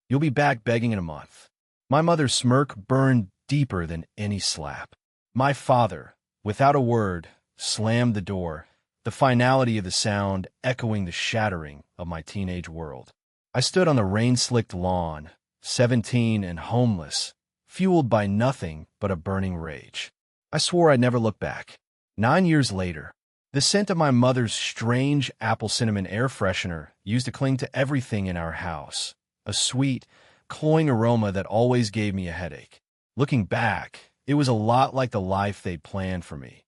You'll be back begging in a month. My mother's smirk burned deeper than any slap. My father, without a word, slammed the door, the finality of the sound echoing the shattering of my teenage world. I stood on the rain-slicked lawn, 17 and homeless, fueled by nothing but a burning rage. I swore I'd never look back. 9 years later, the scent of my mother's strange apple cinnamon air freshener used to cling to everything in our house, a sweet, cloying aroma that always gave me a headache. Looking back, it was a lot like the life they'd planned for me.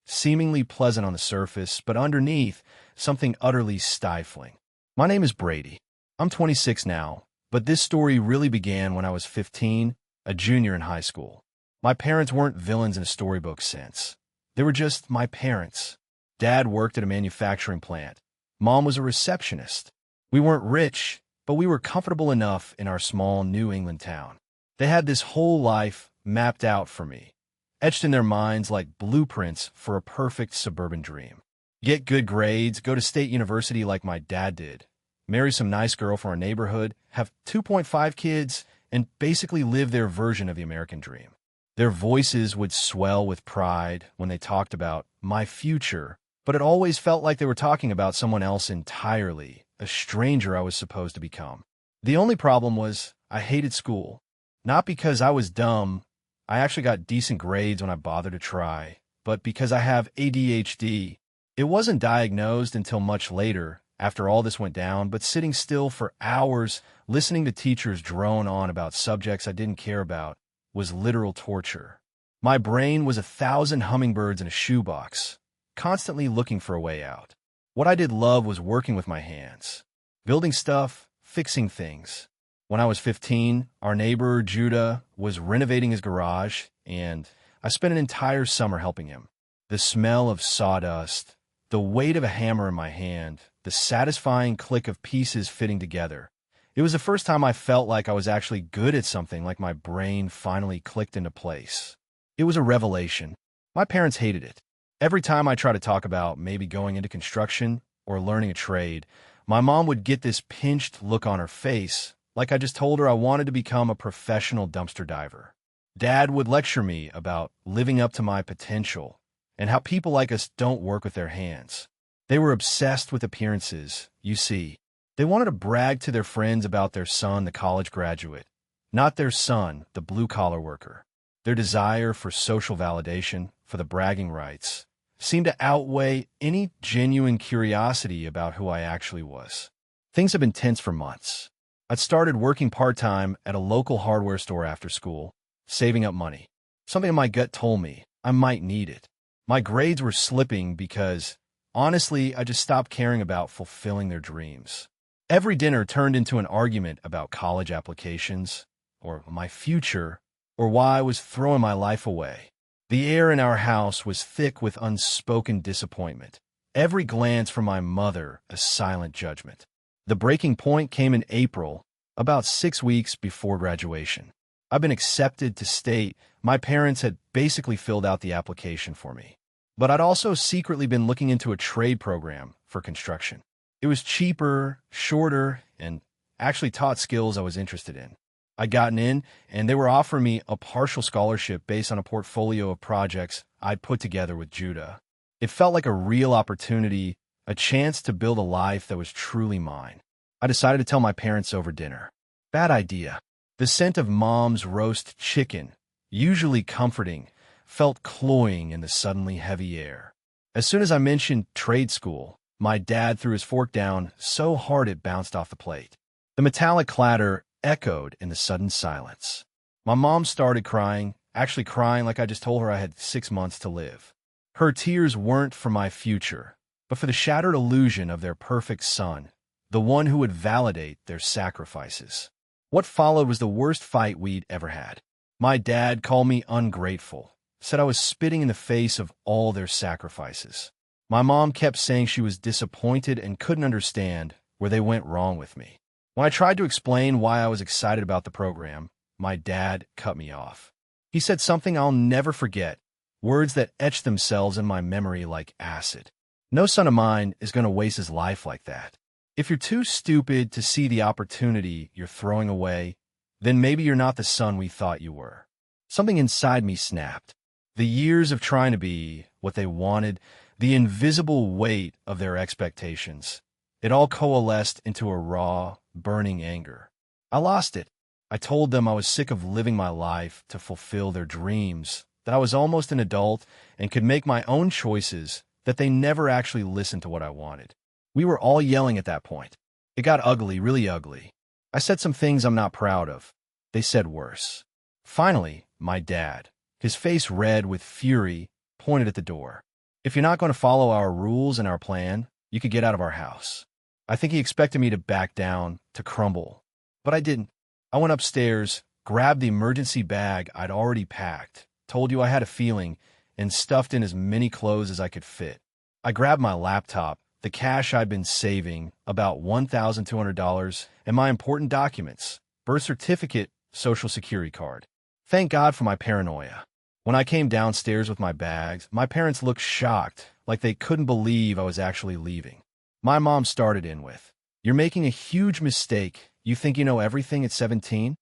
Seemingly pleasant on the surface, but underneath, something utterly stifling. My name is Brady. I'm 26 now, but this story really began when I was 15, a junior in high school. My parents weren't villains in a storybook sense. They were just my parents. Dad worked at a manufacturing plant. Mom was a receptionist. We weren't rich, but we were comfortable enough in our small New England town. They had this whole life mapped out for me, etched in their minds like blueprints for a perfect suburban dream. Get good grades, go to state university like my dad did, marry some nice girl from our neighborhood, have 2.5 kids, and basically live their version of the American dream. Their voices would swell with pride when they talked about my future, but it always felt like they were talking about someone else entirely, a stranger I was supposed to become. The only problem was I hated school. Not because I was dumb, I actually got decent grades when I bothered to try, but because I have ADHD. It wasn't diagnosed until much later, after all this went down, but sitting still for hours, listening to teachers drone on about subjects I didn't care about, was literal torture. My brain was 1,000 hummingbirds in a shoebox, constantly looking for a way out. What I did love was working with my hands, building stuff, fixing things. When I was 15, our neighbor, Judah, was renovating his garage, and I spent an entire summer helping him. The smell of sawdust, the weight of a hammer in my hand, the satisfying click of pieces fitting together. It was the first time I felt like I was actually good at something, like my brain finally clicked into place. It was a revelation. My parents hated it. Every time I tried to talk about maybe going into construction or learning a trade, my mom would get this pinched look on her face, like I just told her I wanted to become a professional dumpster diver. Dad would lecture me about living up to my potential and how people like us don't work with their hands. They were obsessed with appearances, you see. They wanted to brag to their friends about their son, the college graduate, not their son, the blue-collar worker. Their desire for social validation, for the bragging rights, seemed to outweigh any genuine curiosity about who I actually was. Things had been tense for months. I'd started working part-time at a local hardware store after school, saving up money. Something in my gut told me I might need it. My grades were slipping because, honestly, I just stopped caring about fulfilling their dreams. Every dinner turned into an argument about college applications, or my future, or why I was throwing my life away. The air in our house was thick with unspoken disappointment. Every glance from my mother a silent judgment. The breaking point came in April, about 6 weeks before graduation. I've been accepted to state. My parents had basically filled out the application for me. But I'd also secretly been looking into a trade program for construction. It was cheaper, shorter, and actually taught skills I was interested in. I'd gotten in, and they were offering me a partial scholarship based on a portfolio of projects I'd put together with Judah. It felt like a real opportunity, a chance to build a life that was truly mine. I decided to tell my parents over dinner. Bad idea. The scent of Mom's roast chicken, usually comforting, felt cloying in the suddenly heavy air. As soon as I mentioned trade school, my dad threw his fork down so hard it bounced off the plate. The metallic clatter echoed in the sudden silence. My mom started crying, actually crying like I just told her I had 6 months to live. Her tears weren't for my future, but for the shattered illusion of their perfect son, the one who would validate their sacrifices. What followed was the worst fight we'd ever had. My dad called me ungrateful, said I was spitting in the face of all their sacrifices. My mom kept saying she was disappointed and couldn't understand where they went wrong with me. When I tried to explain why I was excited about the program, my dad cut me off. He said something I'll never forget, words that etched themselves in my memory like acid. No son of mine is going to waste his life like that. If you're too stupid to see the opportunity you're throwing away, then maybe you're not the son we thought you were. Something inside me snapped. The years of trying to be what they wanted, the invisible weight of their expectations, it all coalesced into a raw, burning anger. I lost it. I told them I was sick of living my life to fulfill their dreams, that I was almost an adult and could make my own choices, that they never actually listened to what I wanted. We were all yelling at that point. It got ugly, really ugly. I said some things I'm not proud of. They said worse. Finally, my dad, his face red with fury, pointed at the door. If you're not going to follow our rules and our plan, you could get out of our house. I think he expected me to back down, to crumble. But I didn't. I went upstairs, grabbed the emergency bag I'd already packed, told you I had a feeling, and stuffed in as many clothes as I could fit. I grabbed my laptop, the cash I'd been saving, about $1,200, and my important documents, birth certificate, social security card. Thank God for my paranoia. When I came downstairs with my bags, my parents looked shocked, like they couldn't believe I was actually leaving. My mom started in with, "You're making a huge mistake. You think you know everything at 17?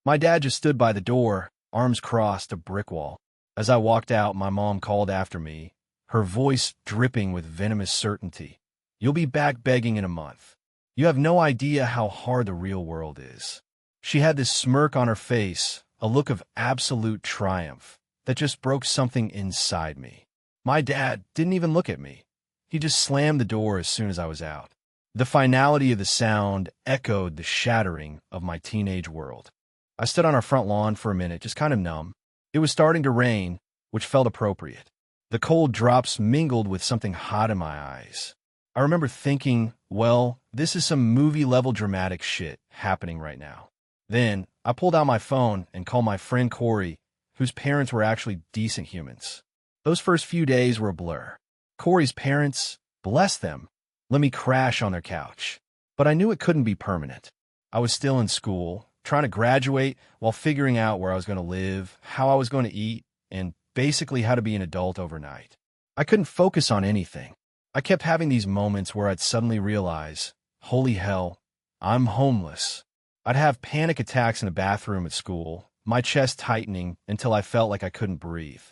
My dad just stood by the door, arms crossed, a brick wall. As I walked out, my mom called after me, her voice dripping with venomous certainty. "You'll be back begging in a month. You have no idea how hard the real world is." She had this smirk on her face, a look of absolute triumph that just broke something inside me. My dad didn't even look at me. He just slammed the door as soon as I was out. The finality of the sound echoed the shattering of my teenage world. I stood on our front lawn for a minute, just kind of numb. It was starting to rain, which felt appropriate. The cold drops mingled with something hot in my eyes. I remember thinking, well, this is some movie-level dramatic shit happening right now. Then, I pulled out my phone and called my friend Corey, whose parents were actually decent humans. Those first few days were a blur. Corey's parents, bless them, let me crash on their couch. But I knew it couldn't be permanent. I was still in school, trying to graduate while figuring out where I was going to live, how I was going to eat, and basically how to be an adult overnight. I couldn't focus on anything. I kept having these moments where I'd suddenly realize, holy hell, I'm homeless. I'd have panic attacks in the bathroom at school, my chest tightening until I felt like I couldn't breathe.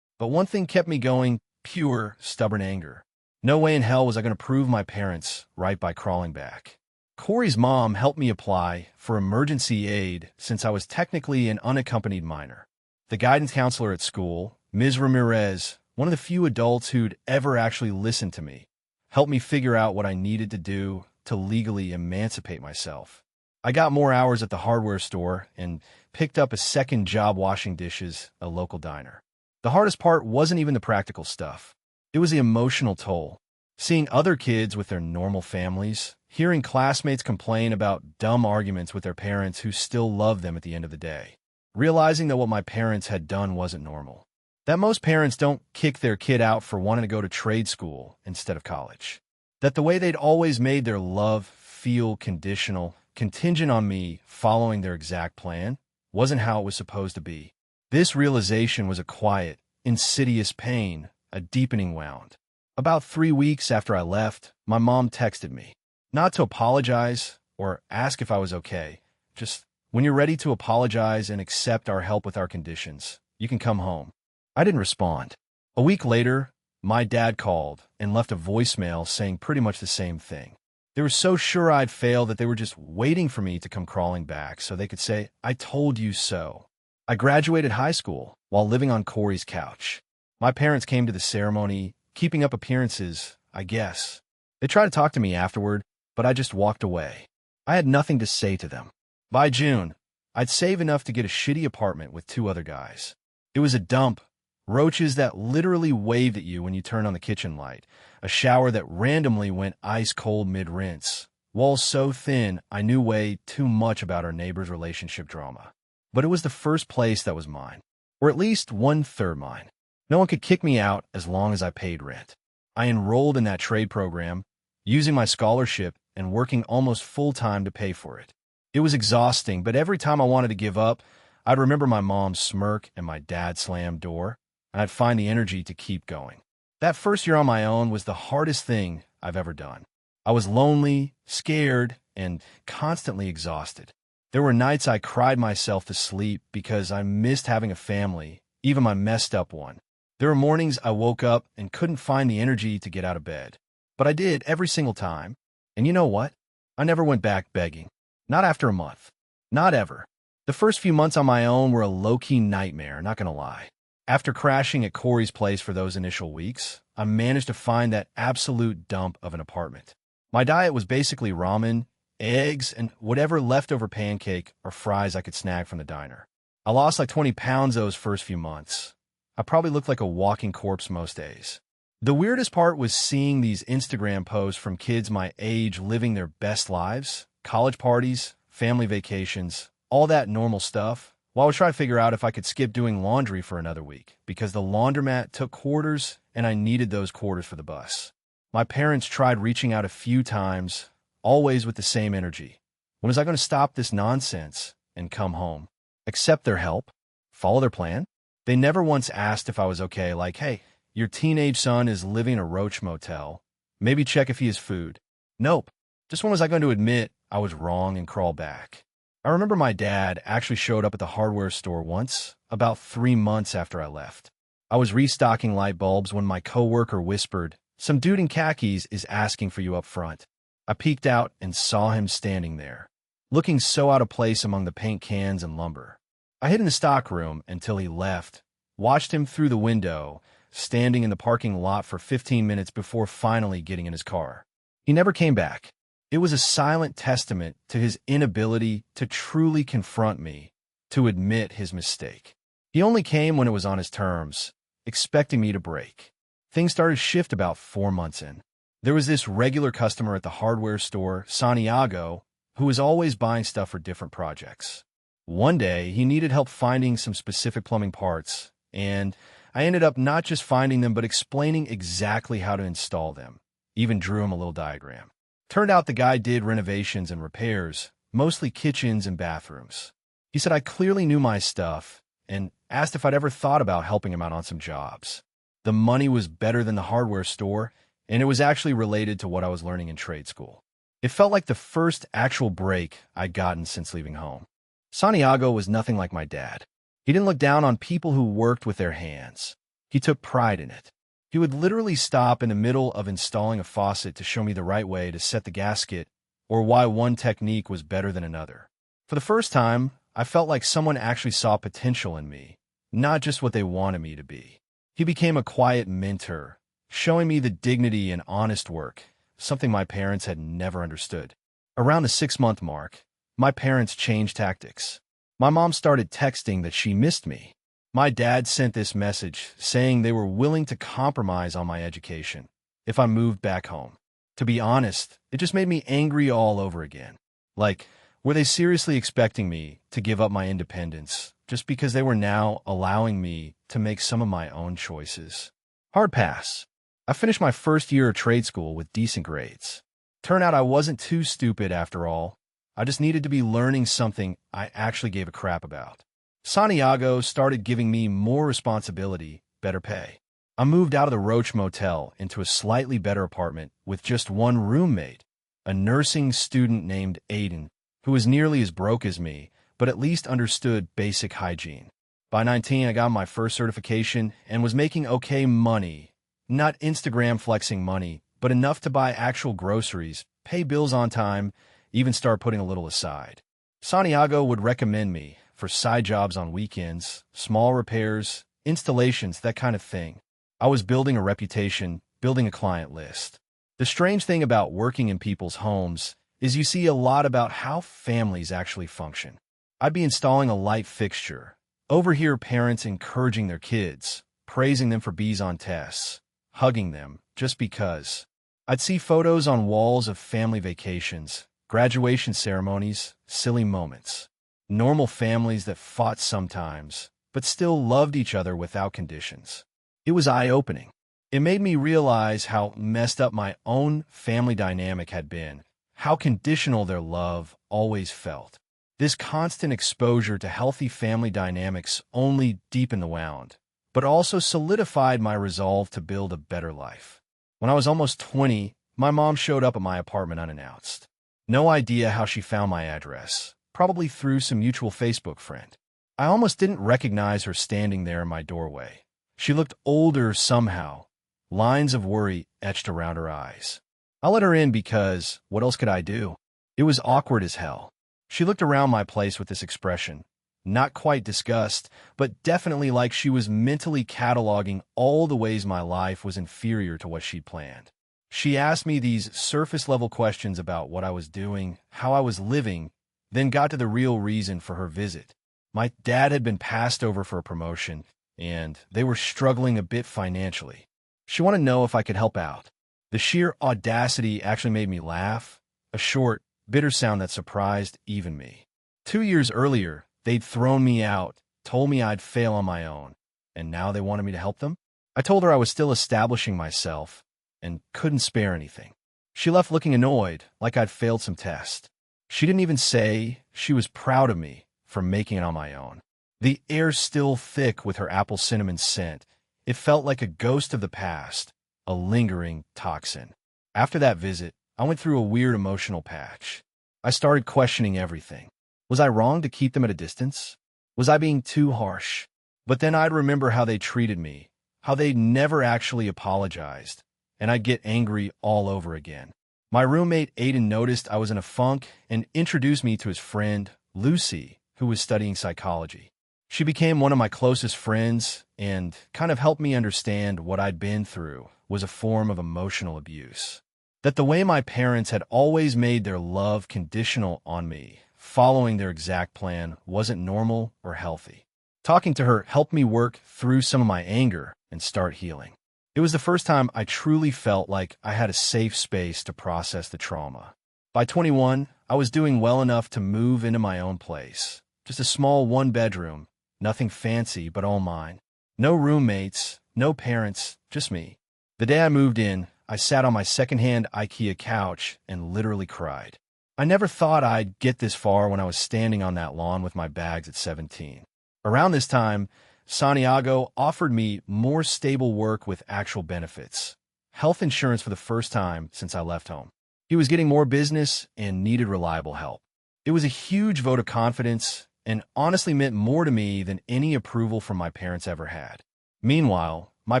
But one thing kept me going, pure, stubborn anger. No way in hell was I going to prove my parents right by crawling back. Corey's mom helped me apply for emergency aid since I was technically an unaccompanied minor. The guidance counselor at school, Ms. Ramirez, one of the few adults who'd ever actually listened to me, helped me figure out what I needed to do to legally emancipate myself. I got more hours at the hardware store and picked up a second job washing dishes at a local diner. The hardest part wasn't even the practical stuff. It was the emotional toll. Seeing other kids with their normal families, hearing classmates complain about dumb arguments with their parents who still loved them at the end of the day. Realizing that what my parents had done wasn't normal. That most parents don't kick their kid out for wanting to go to trade school instead of college. That the way they'd always made their love feel conditional, contingent on me following their exact plan, wasn't how it was supposed to be. This realization was a quiet, insidious pain, a deepening wound. About 3 weeks after I left, my mom texted me. Not to apologize or ask if I was okay. Just, when you're ready to apologize and accept our help with our conditions, you can come home. I didn't respond. A week later, my dad called and left a voicemail saying pretty much the same thing. They were so sure I'd failed that they were just waiting for me to come crawling back so they could say, "I told you so." I graduated high school while living on Corey's couch. My parents came to the ceremony, keeping up appearances, I guess. They tried to talk to me afterward, but I just walked away. I had nothing to say to them. By June, I'd save enough to get a shitty apartment with 2 other guys. It was a dump. Roaches that literally waved at you when you turned on the kitchen light. A shower that randomly went ice cold mid-rinse. Walls so thin, I knew way too much about our neighbor's relationship drama. But it was the first place that was mine. Or at least 1/3 mine. No one could kick me out as long as I paid rent. I enrolled in that trade program, using my scholarship and working almost full-time to pay for it. It was exhausting, but every time I wanted to give up, I'd remember my mom's smirk and my dad's slammed door, and I'd find the energy to keep going. That first year on my own was the hardest thing I've ever done. I was lonely, scared, and constantly exhausted. There were nights I cried myself to sleep because I missed having a family, even my messed up one. There were mornings I woke up and couldn't find the energy to get out of bed. But I did every single time. And you know what? I never went back begging. Not after a month. Not ever. The first few months on my own were a low-key nightmare, not gonna lie. After crashing at Corey's place for those initial weeks, I managed to find that absolute dump of an apartment. My diet was basically ramen, eggs, and whatever leftover pancake or fries I could snag from the diner. I lost like 20 pounds those first few months. I probably looked like a walking corpse most days. The weirdest part was seeing these Instagram posts from kids my age living their best lives, college parties, family vacations, all that normal stuff, while I was trying to figure out if I could skip doing laundry for another week because the laundromat took quarters and I needed those quarters for the bus. My parents tried reaching out a few times, always with the same energy. When was I going to stop this nonsense and come home? Accept their help? Follow their plan? They never once asked if I was okay, like, hey, your teenage son is living in a roach motel. Maybe check if he has food. Nope. Just when was I going to admit I was wrong and crawl back? I remember my dad actually showed up at the hardware store once, about 3 months after I left. I was restocking light bulbs when my coworker whispered, "Some dude in khakis is asking for you up front." I peeked out and saw him standing there, looking so out of place among the paint cans and lumber. I hid in the stockroom until he left, watched him through the window, standing in the parking lot for 15 minutes before finally getting in his car. He never came back. It was a silent testament to his inability to truly confront me, to admit his mistake. He only came when it was on his terms, expecting me to break. Things started to shift about 4 months in. There was this regular customer at the hardware store, Santiago, who was always buying stuff for different projects. One day, he needed help finding some specific plumbing parts, and I ended up not just finding them, but explaining exactly how to install them. Even drew him a little diagram. Turned out the guy did renovations and repairs, mostly kitchens and bathrooms. He said I clearly knew my stuff and asked if I'd ever thought about helping him out on some jobs. The money was better than the hardware store, and it was actually related to what I was learning in trade school. It felt like the first actual break I'd gotten since leaving home. Santiago was nothing like my dad. He didn't look down on people who worked with their hands. He took pride in it. He would literally stop in the middle of installing a faucet to show me the right way to set the gasket or why one technique was better than another. For the first time, I felt like someone actually saw potential in me, not just what they wanted me to be. He became a quiet mentor, showing me the dignity and honest work, something my parents had never understood. Around the 6-month mark, my parents changed tactics. My mom started texting that she missed me. My dad sent this message saying they were willing to compromise on my education if I moved back home. To be honest, it just made me angry all over again. Like, were they seriously expecting me to give up my independence just because they were now allowing me to make some of my own choices? Hard pass. I finished my first year of trade school with decent grades. Turned out I wasn't too stupid after all. I just needed to be learning something I actually gave a crap about. Santiago started giving me more responsibility, better pay. I moved out of the Roach Motel into a slightly better apartment with just one roommate, a nursing student named Aiden, who was nearly as broke as me, but at least understood basic hygiene. By 19, I got my first certification and was making okay money. Not Instagram flexing money, but enough to buy actual groceries, pay bills on time, even start putting a little aside. Santiago would recommend me for side jobs on weekends, small repairs, installations, that kind of thing. I was building a reputation, building a client list. The strange thing about working in people's homes is you see a lot about how families actually function. I'd be installing a light fixture, overhear parents encouraging their kids, praising them for B's on tests, hugging them just because. I'd see photos on walls of family vacations, graduation ceremonies, silly moments. Normal families that fought sometimes, but still loved each other without conditions. It was eye-opening. It made me realize how messed up my own family dynamic had been, how conditional their love always felt. This constant exposure to healthy family dynamics only deepened the wound, but also solidified my resolve to build a better life. When I was almost 20, My mom showed up at my apartment unannounced. No idea how she found my address, probably through some mutual Facebook friend. I almost didn't recognize her standing there in my doorway. She looked older somehow, lines of worry etched around her eyes. I let her in because what else could I do? It was awkward as hell. She looked around my place with this expression, not quite disgust, but definitely like she was mentally cataloging all the ways my life was inferior to what she'd planned. She asked me these surface-level questions about what I was doing, how I was living, then got to the real reason for her visit. My dad had been passed over for a promotion, and they were struggling a bit financially. She wanted to know if I could help out. The sheer audacity actually made me laugh, a short, bitter sound that surprised even me. 2 years earlier, they'd thrown me out, told me I'd fail on my own, and now they wanted me to help them? I told her I was still establishing myself and couldn't spare anything. She left looking annoyed, like I'd failed some test. She didn't even say she was proud of me for making it on my own. The air's still thick with her apple cinnamon scent. It felt like a ghost of the past, a lingering toxin. After that visit, I went through a weird emotional patch. I started questioning everything. Was I wrong to keep them at a distance? Was I being too harsh? But then I'd remember how they treated me, how they never actually apologized, and I'd get angry all over again. My roommate Aiden noticed I was in a funk and introduced me to his friend, Lucy, who was studying psychology. She became one of my closest friends and kind of helped me understand what I'd been through was a form of emotional abuse. That the way my parents had always made their love conditional on me, following their exact plan, wasn't normal or healthy. Talking to her helped me work through some of my anger and start healing. It was the first time I truly felt like I had a safe space to process the trauma. By 21, I was doing well enough to move into my own place. Just a small one-bedroom, nothing fancy but all mine. No roommates, no parents, just me. The day I moved in, I sat on my secondhand IKEA couch and literally cried. I never thought I'd get this far when I was standing on that lawn with my bags at 17. Around this time, Santiago offered me more stable work with actual benefits. Health insurance for the first time since I left home. He was getting more business and needed reliable help. It was a huge vote of confidence and honestly meant more to me than any approval from my parents ever had. Meanwhile, my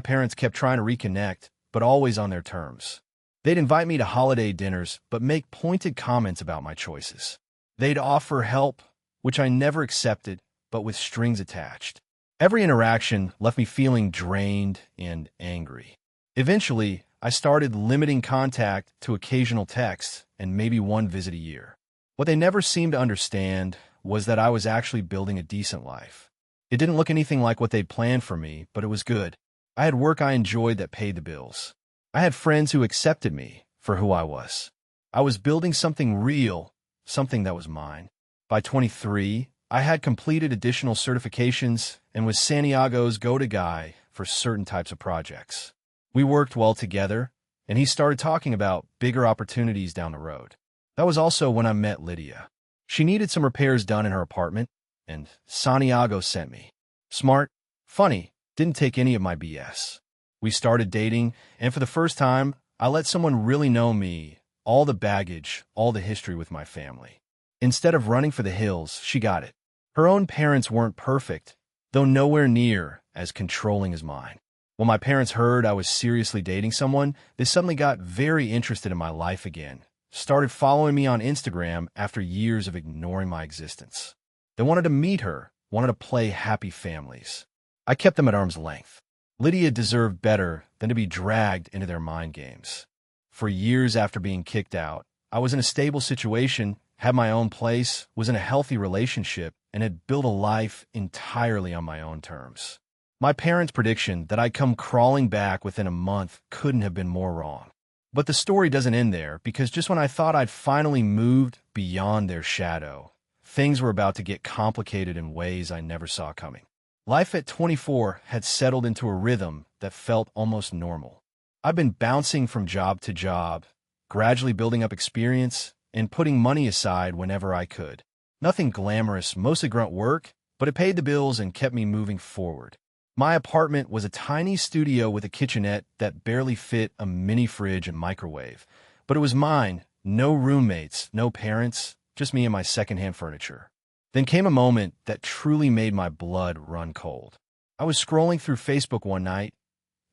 parents kept trying to reconnect, but always on their terms. They'd invite me to holiday dinners, but make pointed comments about my choices. They'd offer help, which I never accepted, but with strings attached. Every interaction left me feeling drained and angry. Eventually, I started limiting contact to occasional texts and maybe one visit a year. What they never seemed to understand was that I was actually building a decent life. It didn't look anything like what they'd planned for me, but it was good. I had work I enjoyed that paid the bills. I had friends who accepted me for who I was. I was building something real, something that was mine. By 23, I had completed additional certifications and was Santiago's go-to guy for certain types of projects. We worked well together, and he started talking about bigger opportunities down the road. That was also when I met Lydia. She needed some repairs done in her apartment, and Santiago sent me. Smart, funny, didn't take any of my BS. We started dating, and for the first time, I let someone really know me, all the baggage, all the history with my family. Instead of running for the hills, she got it. Her own parents weren't perfect, though nowhere near as controlling as mine. When my parents heard I was seriously dating someone, they suddenly got very interested in my life again, started following me on Instagram after years of ignoring my existence. They wanted to meet her, wanted to play happy families. I kept them at arm's length. Lydia deserved better than to be dragged into their mind games. For years after being kicked out, I was in a stable situation, had my own place, was in a healthy relationship, and had built a life entirely on my own terms. My parents' prediction that I'd come crawling back within a month couldn't have been more wrong. But the story doesn't end there, because just when I thought I'd finally moved beyond their shadow, things were about to get complicated in ways I never saw coming. Life at 24 had settled into a rhythm that felt almost normal. I've been bouncing from job to job, gradually building up experience and putting money aside whenever I could. Nothing glamorous, mostly grunt work, but it paid the bills and kept me moving forward. My apartment was a tiny studio with a kitchenette that barely fit a mini fridge and microwave. But it was mine, no roommates, no parents, just me and my secondhand furniture. Then came a moment that truly made my blood run cold. I was scrolling through Facebook one night.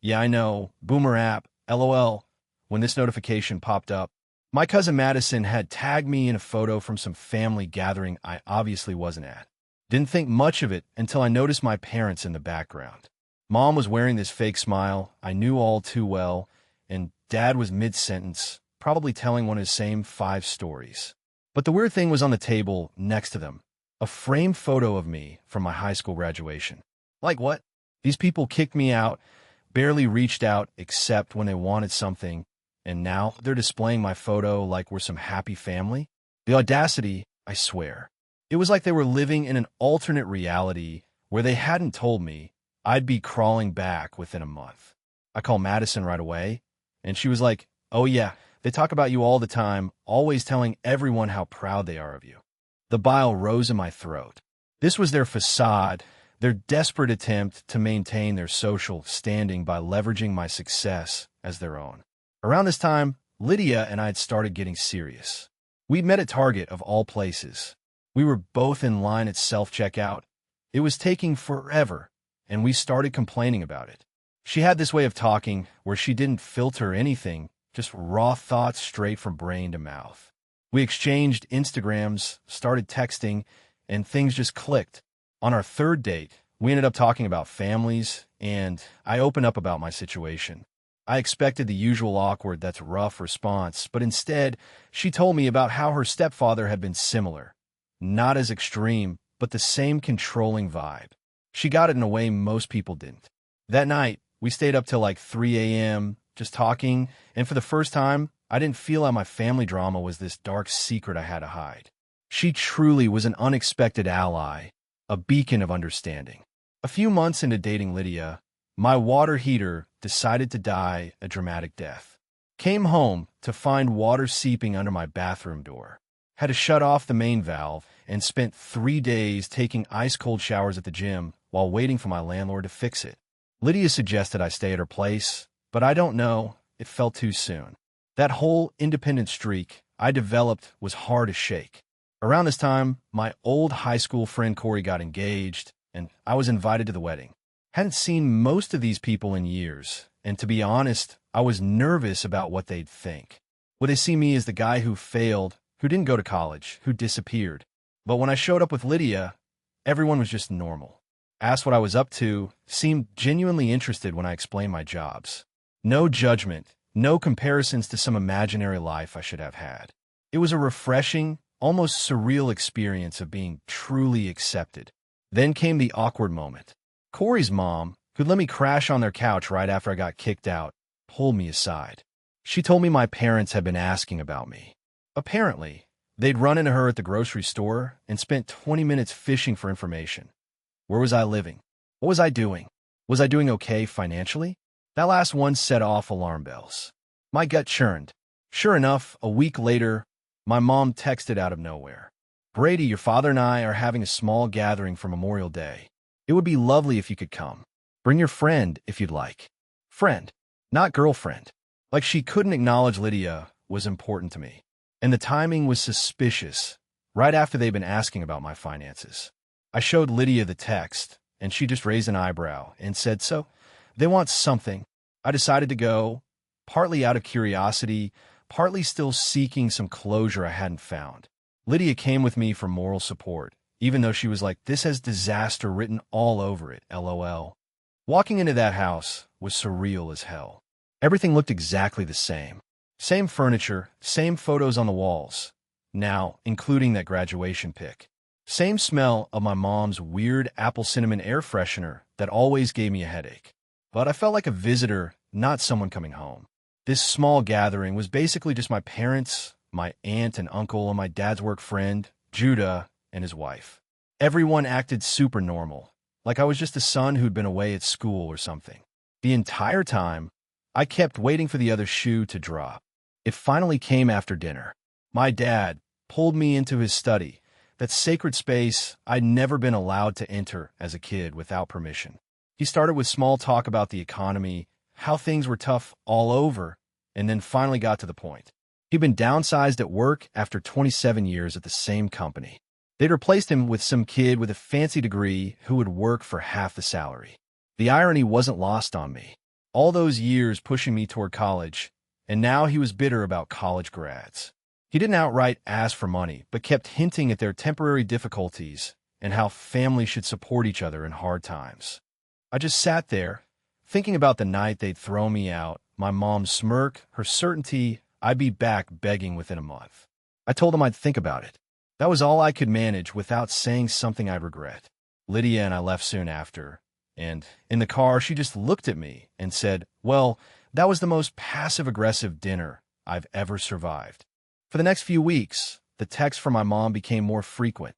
Yeah, I know, boomer app, LOL, when this notification popped up. My cousin Madison had tagged me in a photo from some family gathering I obviously wasn't at. Didn't think much of it until I noticed my parents in the background. Mom was wearing this fake smile I knew all too well, and Dad was mid-sentence, probably telling one of his same 5 stories. But the weird thing was on the table next to them, a framed photo of me from my high school graduation. Like what? These people kicked me out, barely reached out except when they wanted something, and now they're displaying my photo like we're some happy family? The audacity, I swear. It was like they were living in an alternate reality where they hadn't told me I'd be crawling back within a month. I called Madison right away, and she was like, "Oh yeah, they talk about you all the time, always telling everyone how proud they are of you." The bile rose in my throat. This was their facade, their desperate attempt to maintain their social standing by leveraging my success as their own. Around this time, Lydia and I had started getting serious. We'd met at Target of all places. We were both in line at self-checkout. It was taking forever, and we started complaining about it. She had this way of talking where she didn't filter anything, just raw thoughts straight from brain to mouth. We exchanged Instagrams, started texting, and things just clicked. On our 3rd date, we ended up talking about families, and I opened up about my situation. I expected the usual awkward "that's rough" response, but instead, she told me about how her stepfather had been similar. Not as extreme, but the same controlling vibe. She got it in a way most people didn't. That night, we stayed up till like 3 a.m., just talking, and for the first time, I didn't feel like my family drama was this dark secret I had to hide. She truly was an unexpected ally, a beacon of understanding. A few months into dating Lydia, my water heater decided to die a dramatic death. Came home to find water seeping under my bathroom door. Had to shut off the main valve and spent 3 days taking ice-cold showers at the gym while waiting for my landlord to fix it. Lydia suggested I stay at her place, but I don't know, it felt too soon. That whole independent streak I developed was hard to shake. Around this time, my old high school friend Corey got engaged, and I was invited to the wedding. Hadn't seen most of these people in years, and to be honest, I was nervous about what they'd think. Would they see me as the guy who failed, who didn't go to college, who disappeared? But when I showed up with Lydia, everyone was just normal. Asked what I was up to, seemed genuinely interested when I explained my jobs. No judgment, no comparisons to some imaginary life I should have had. It was a refreshing, almost surreal experience of being truly accepted. Then came the awkward moment. Corey's mom, who'd let me crash on their couch right after I got kicked out, pulled me aside. She told me my parents had been asking about me. Apparently, they'd run into her at the grocery store and spent 20 minutes fishing for information. Where was I living? What was I doing? Was I doing okay financially? That last one set off alarm bells. My gut churned. Sure enough, a week later, my mom texted out of nowhere. "Brady, your father and I are having a small gathering for Memorial Day. It would be lovely if you could come. Bring your friend if you'd like." Friend, not girlfriend. Like she couldn't acknowledge Lydia was important to me. And the timing was suspicious, right after they'd been asking about my finances. I showed Lydia the text, and she just raised an eyebrow and said, "So, they want something." I decided to go, partly out of curiosity, partly still seeking some closure I hadn't found. Lydia came with me for moral support, even though she was like, "This has disaster written all over it, LOL." Walking into that house was surreal as hell. Everything looked exactly the same. Same furniture, same photos on the walls. Now, including that graduation pic. Same smell of my mom's weird apple cinnamon air freshener that always gave me a headache. But I felt like a visitor, not someone coming home. This small gathering was basically just my parents, my aunt and uncle, and my dad's work friend, Judah, and his wife. Everyone acted super normal, like I was just a son who'd been away at school or something. The entire time, I kept waiting for the other shoe to drop. It finally came after dinner. My dad pulled me into his study, that sacred space I'd never been allowed to enter as a kid without permission. He started with small talk about the economy, how things were tough all over, and then finally got to the point. He'd been downsized at work after 27 years at the same company. They'd replaced him with some kid with a fancy degree who would work for half the salary. The irony wasn't lost on me. All those years pushing me toward college, and now he was bitter about college grads. He didn't outright ask for money, but kept hinting at their temporary difficulties and how families should support each other in hard times. I just sat there, thinking about the night they'd throw me out, my mom's smirk, her certainty I'd be back begging within a month. I told him I'd think about it. That was all I could manage without saying something I'd regret. Lydia and I left soon after, and in the car she just looked at me and said, "Well, that was the most passive-aggressive dinner I've ever survived." For the next few weeks, the texts from my mom became more frequent.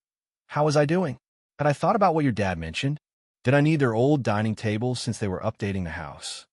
How was I doing? Had I thought about what your dad mentioned? Did I need their old dining table since they were updating the house?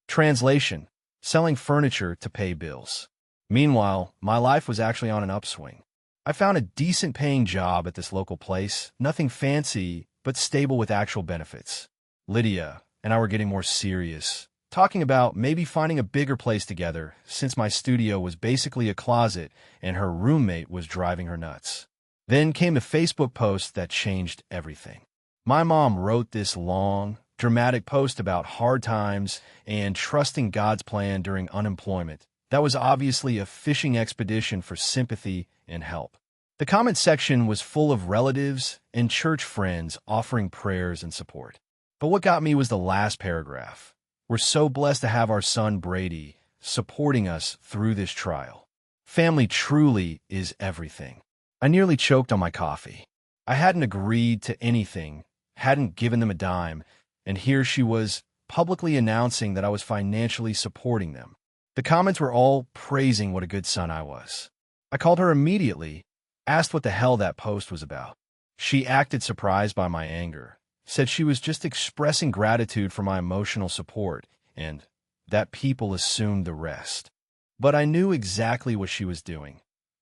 Translation: selling furniture to pay bills. Meanwhile, my life was actually on an upswing. I found a decent-paying job at this local place, nothing fancy, but stable with actual benefits. Lydia and I were getting more serious, talking about maybe finding a bigger place together since my studio was basically a closet and her roommate was driving her nuts. Then came a Facebook post that changed everything. My mom wrote this long, dramatic post about hard times and trusting God's plan during unemployment. That was obviously a fishing expedition for sympathy and help. The comment section was full of relatives and church friends offering prayers and support. But what got me was the last paragraph. "We're so blessed to have our son Brady supporting us through this trial. Family truly is everything." I nearly choked on my coffee. I hadn't agreed to anything, hadn't given them a dime, and here she was publicly announcing that I was financially supporting them. The comments were all praising what a good son I was. I called her immediately, asked what the hell that post was about. She acted surprised by my anger, said she was just expressing gratitude for my emotional support, and that people assumed the rest. But I knew exactly what she was doing,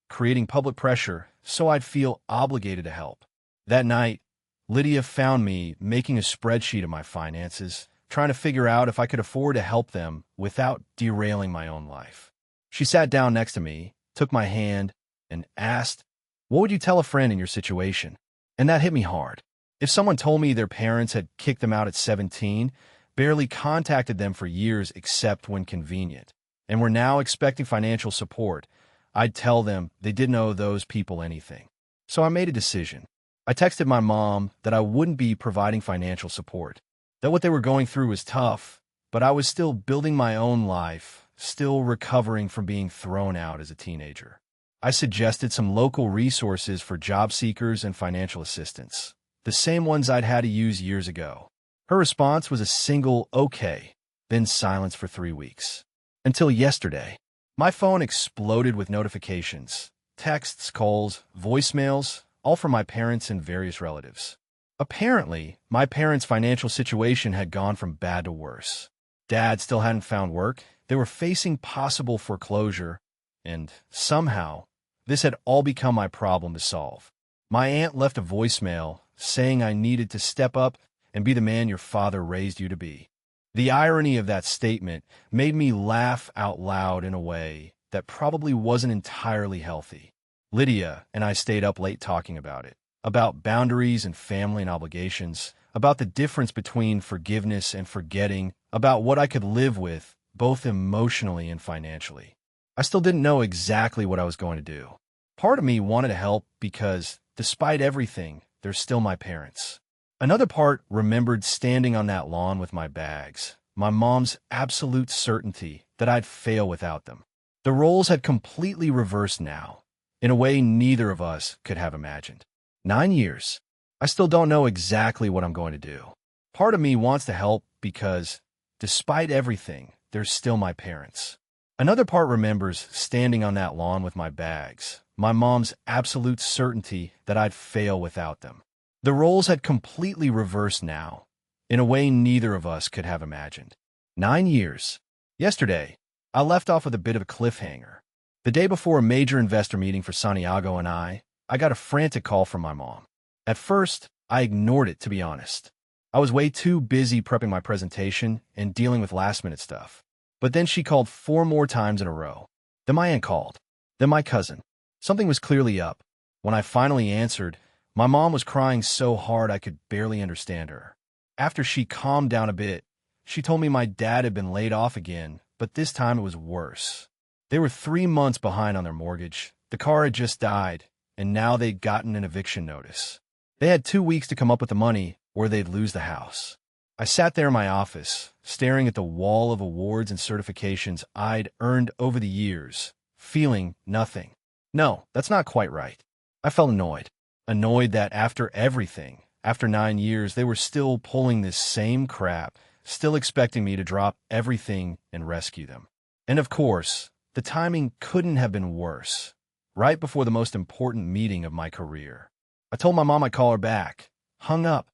creating public pressure so I'd feel obligated to help. That night, Lydia found me making a spreadsheet of my finances, trying to figure out if I could afford to help them without derailing my own life. She sat down next to me, took my hand, and asked, "What would you tell a friend in your situation?" And that hit me hard. If someone told me their parents had kicked them out at 17, barely contacted them for years except when convenient, and were now expecting financial support, I'd tell them they didn't owe those people anything. So I made a decision. I texted my mom that I wouldn't be providing financial support, that what they were going through was tough, but I was still building my own life, still recovering from being thrown out as a teenager. I suggested some local resources for job seekers and financial assistance, the same ones I'd had to use years ago. Her response was a single "okay," then silence for 3 weeks. Until yesterday. My phone exploded with notifications, texts, calls, voicemails, all from my parents and various relatives. Apparently, my parents' financial situation had gone from bad to worse. Dad still hadn't found work, they were facing possible foreclosure, and somehow, this had all become my problem to solve. My aunt left a voicemail saying I needed to step up and be the man your father raised you to be. The irony of that statement made me laugh out loud in a way that probably wasn't entirely healthy. Lydia and I stayed up late talking about it, about boundaries and family and obligations, about the difference between forgiveness and forgetting, about what I could live with, both emotionally and financially. I still didn't know exactly what I was going to do. Part of me wanted to help because, despite everything, they're still my parents. Another part remembered standing on that lawn with my bags, my mom's absolute certainty that I'd fail without them. The roles had completely reversed now, in a way neither of us could have imagined. 9 years. I still don't know exactly what I'm going to do. Part of me wants to help because, despite everything, they're still my parents. Another part remembers standing on that lawn with my bags, my mom's absolute certainty that I'd fail without them. The roles had completely reversed now, in a way neither of us could have imagined. 9 years. Yesterday, I left off with a bit of a cliffhanger. The day before a major investor meeting for Santiago and I got a frantic call from my mom. At first, I ignored it, to be honest. I was way too busy prepping my presentation and dealing with last-minute stuff. But then she called 4 more times in a row. Then my aunt called. Then my cousin. Something was clearly up. When I finally answered, my mom was crying so hard I could barely understand her. After she calmed down a bit, she told me my dad had been laid off again, but this time it was worse. They were 3 months behind on their mortgage. The car had just died, and now they'd gotten an eviction notice. They had 2 weeks to come up with the money, or they'd lose the house. I sat there in my office, staring at the wall of awards and certifications I'd earned over the years, feeling nothing. No, that's not quite right. I felt annoyed. Annoyed that after everything, after 9 years, they were still pulling this same crap, still expecting me to drop everything and rescue them. And of course, the timing couldn't have been worse. Right before the most important meeting of my career. I told my mom I'd call her back, hung up,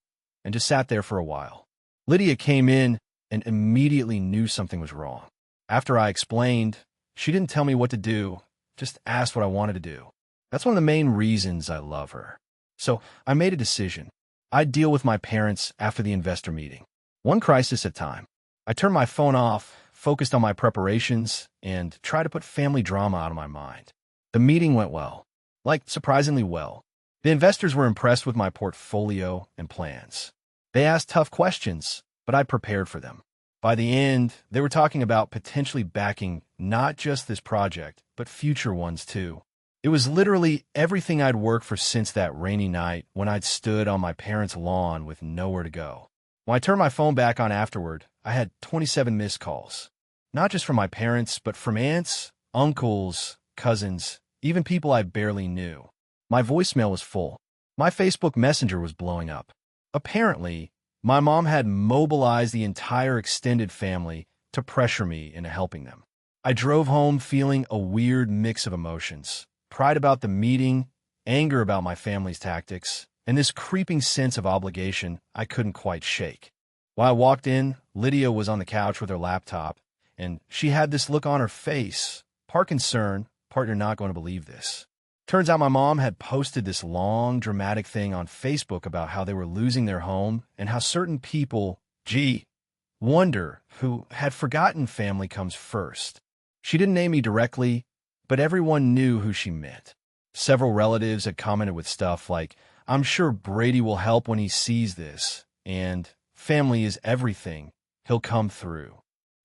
and just sat there for a while. Lydia came in and immediately knew something was wrong. After I explained, she didn't tell me what to do, just asked what I wanted to do. That's one of the main reasons I love her. So I made a decision. I'd deal with my parents after the investor meeting. One crisis at a time. I turned my phone off, focused on my preparations, and tried to put family drama out of my mind. The meeting went well. Like, surprisingly well. The investors were impressed with my portfolio and plans. They asked tough questions, but I prepared for them. By the end, they were talking about potentially backing not just this project, but future ones too. It was literally everything I'd worked for since that rainy night when I'd stood on my parents' lawn with nowhere to go. When I turned my phone back on afterward, I had 27 missed calls. Not just from my parents, but from aunts, uncles, cousins, even people I barely knew. My voicemail was full. My Facebook Messenger was blowing up. Apparently, my mom had mobilized the entire extended family to pressure me into helping them. I drove home feeling a weird mix of emotions. Pride about the meeting, anger about my family's tactics, and this creeping sense of obligation I couldn't quite shake. While I walked in, Lydia was on the couch with her laptop, and she had this look on her face, part concern, part you're not going to believe this. Turns out my mom had posted this long, dramatic thing on Facebook about how they were losing their home and how certain people, wonder, who had forgotten family comes first. She didn't name me directly, but everyone knew who she meant. Several relatives had commented with stuff like, "I'm sure Brady will help when he sees this," and "Family is everything. He'll come through."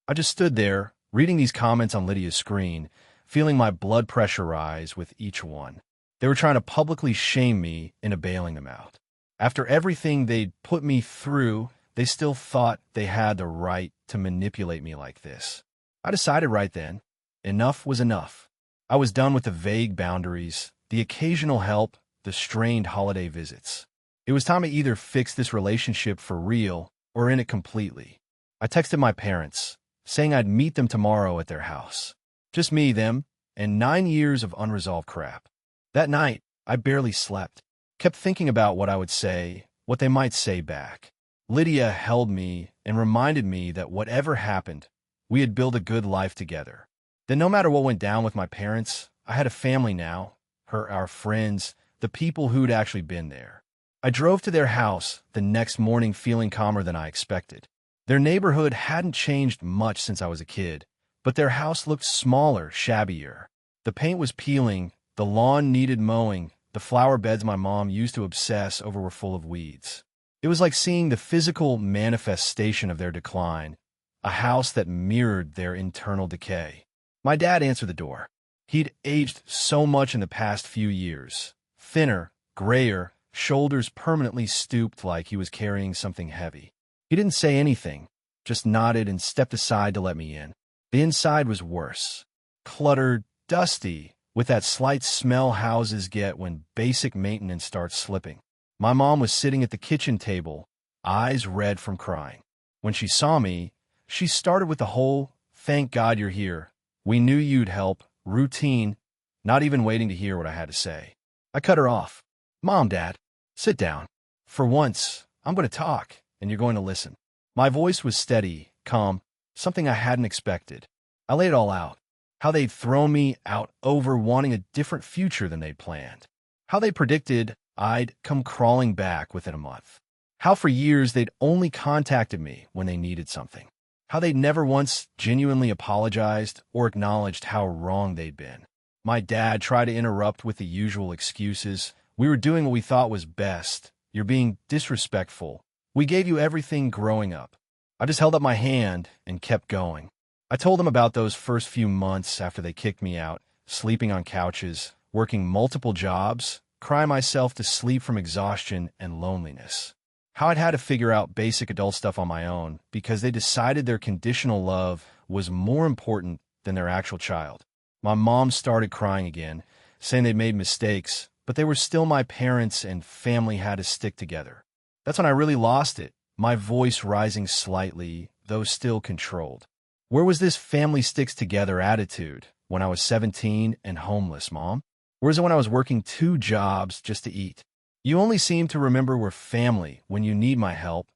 I just stood there, reading these comments on Lydia's screen, feeling my blood pressure rise with each one. They were trying to publicly shame me into bailing them out. After everything they'd put me through, they still thought they had the right to manipulate me like this. I decided right then, enough was enough. I was done with the vague boundaries, the occasional help, the strained holiday visits. It was time to either fix this relationship for real or end it completely. I texted my parents, saying I'd meet them tomorrow at their house. Just me, them, and 9 years of unresolved crap. That night, I barely slept. Kept thinking about what I would say, what they might say back. Lydia held me and reminded me that whatever happened, we had built a good life together. That no matter what went down with my parents, I had a family now, our friends, the people who'd actually been there. I drove to their house the next morning feeling calmer than I expected. Their neighborhood hadn't changed much since I was a kid, but their house looked smaller, shabbier. The paint was peeling, the lawn needed mowing, the flower beds my mom used to obsess over were full of weeds. It was like seeing the physical manifestation of their decline, a house that mirrored their internal decay. My dad answered the door. He'd aged so much in the past few years. Thinner, grayer, shoulders permanently stooped like he was carrying something heavy. He didn't say anything, just nodded and stepped aside to let me in. The inside was worse. Cluttered, dusty, with that slight smell houses get when basic maintenance starts slipping. My mom was sitting at the kitchen table, eyes red from crying. When she saw me, she started with the whole, "Thank God you're here. We knew you'd help," routine, not even waiting to hear what I had to say. I cut her off. "Mom, Dad, sit down. For once, I'm going to talk, and you're going to listen." My voice was steady, calm, something I hadn't expected. I laid it all out. How they'd thrown me out over wanting a different future than they'd planned. How they predicted I'd come crawling back within a month. How for years they'd only contacted me when they needed something. How they'd never once genuinely apologized or acknowledged how wrong they'd been. My dad tried to interrupt with the usual excuses. We were doing what we thought was best. You're being disrespectful. We gave you everything growing up. I just held up my hand and kept going. I told them about those first few months after they kicked me out, sleeping on couches, working multiple jobs, crying myself to sleep from exhaustion and loneliness. How I'd had to figure out basic adult stuff on my own because they decided their conditional love was more important than their actual child. My mom started crying again, saying they'd made mistakes, but they were still my parents and family had to stick together. That's when I really lost it, my voice rising slightly, though still controlled. Where was this family sticks together attitude when I was 17 and homeless, Mom? Where's it when I was working 2 jobs just to eat? You only seem to remember we're family when you need my help,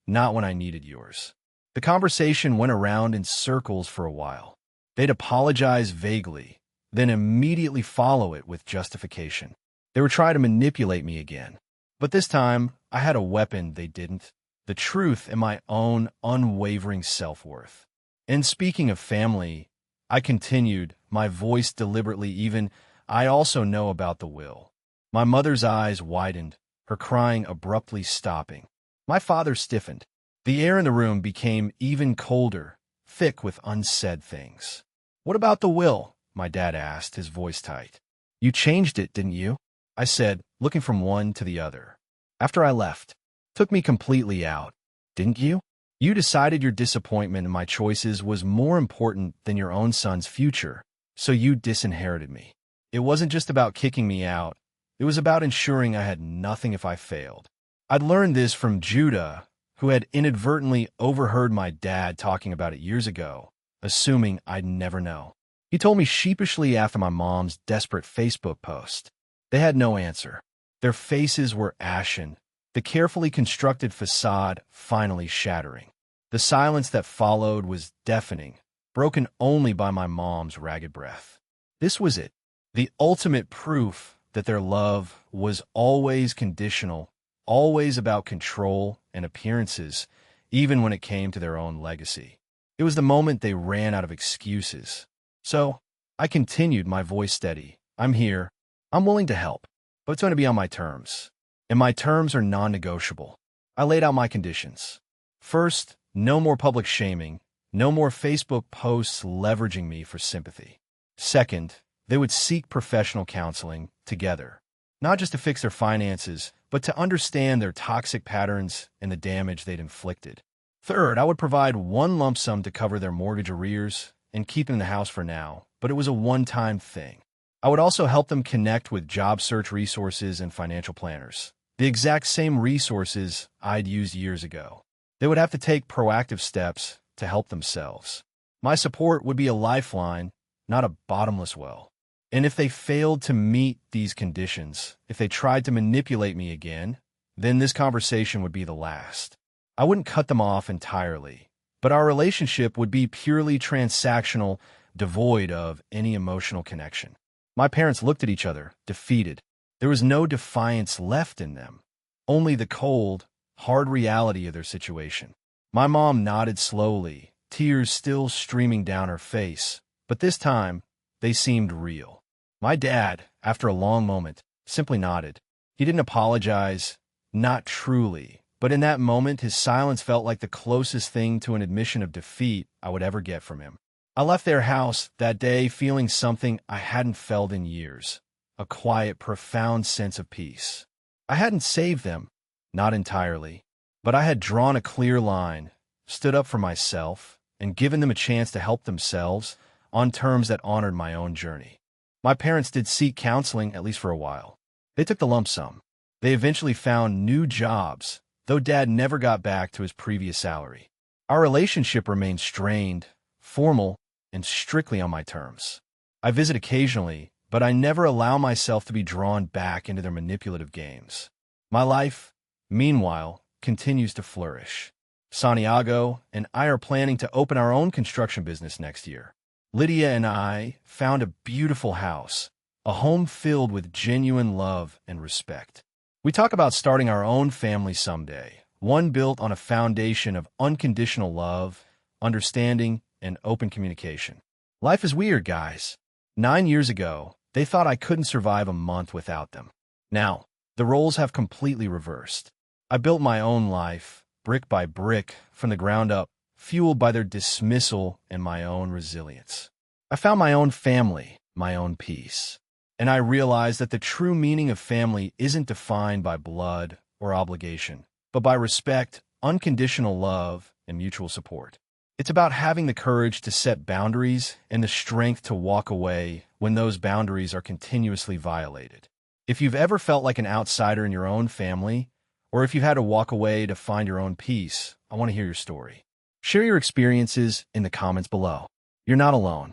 not when I needed yours. The conversation went around in circles for a while. They'd apologize vaguely, then immediately follow it with justification. They were trying to manipulate me again. But this time, I had a weapon they didn't. The truth and my own unwavering self-worth. And speaking of family, I continued, my voice deliberately even, I also know about the will. My mother's eyes widened, her crying abruptly stopping. My father stiffened. The air in the room became even colder, thick with unsaid things. What about the will? My dad asked, his voice tight. You changed it, didn't you? I said, looking from one to the other. After I left. Took me completely out. Didn't you? You decided your disappointment in my choices was more important than your own son's future, so you disinherited me. It wasn't just about kicking me out. It was about ensuring I had nothing if I failed. I'd learned this from Judah, who had inadvertently overheard my dad talking about it years ago, assuming I'd never know. He told me sheepishly after my mom's desperate Facebook post. They had no answer. Their faces were ashen, the carefully constructed facade finally shattering. The silence that followed was deafening, broken only by my mom's ragged breath. This was it, the ultimate proof that their love was always conditional, always about control and appearances, even when it came to their own legacy. It was the moment they ran out of excuses. So, I continued, my voice steady. I'm here. I'm willing to help, but it's going to be on my terms. And my terms are non-negotiable. I laid out my conditions. First, no more public shaming, no more Facebook posts leveraging me for sympathy. Second, they would seek professional counseling together, not just to fix their finances, but to understand their toxic patterns and the damage they'd inflicted. Third, I would provide one lump sum to cover their mortgage arrears and keep them in the house for now, but it was a one-time thing. I would also help them connect with job search resources and financial planners, the exact same resources I'd used years ago. They would have to take proactive steps to help themselves. My support would be a lifeline, not a bottomless well. And if they failed to meet these conditions, if they tried to manipulate me again, then this conversation would be the last. I wouldn't cut them off entirely, but our relationship would be purely transactional, devoid of any emotional connection. My parents looked at each other, defeated. There was no defiance left in them, only the cold, hard reality of their situation. My mom nodded slowly, tears still streaming down her face, but this time, they seemed real. My dad, after a long moment, simply nodded. He didn't apologize, not truly, but in that moment his silence felt like the closest thing to an admission of defeat I would ever get from him. I left their house that day feeling something I hadn't felt in years, a quiet, profound sense of peace. I hadn't saved them, not entirely, but I had drawn a clear line, stood up for myself, and given them a chance to help themselves on terms that honored my own journey. My parents did seek counseling, at least for a while. They took the lump sum. They eventually found new jobs, though Dad never got back to his previous salary. Our relationship remained strained, formal, and strictly on my terms. I visit occasionally, but I never allow myself to be drawn back into their manipulative games. My life, meanwhile, continues to flourish. Santiago and I are planning to open our own construction business next year. Lydia and I found a beautiful house, a home filled with genuine love and respect. We talk about starting our own family someday, one built on a foundation of unconditional love, understanding, and open communication. Life is weird, guys. 9 years ago, they thought I couldn't survive a month without them. Now, the roles have completely reversed. I built my own life, brick by brick, from the ground up, fueled by their dismissal and my own resilience. I found my own family, my own peace. And I realized that the true meaning of family isn't defined by blood or obligation, but by respect, unconditional love, and mutual support. It's about having the courage to set boundaries and the strength to walk away when those boundaries are continuously violated. If you've ever felt like an outsider in your own family, or if you've had to walk away to find your own peace, I want to hear your story. Share your experiences in the comments below. You're not alone.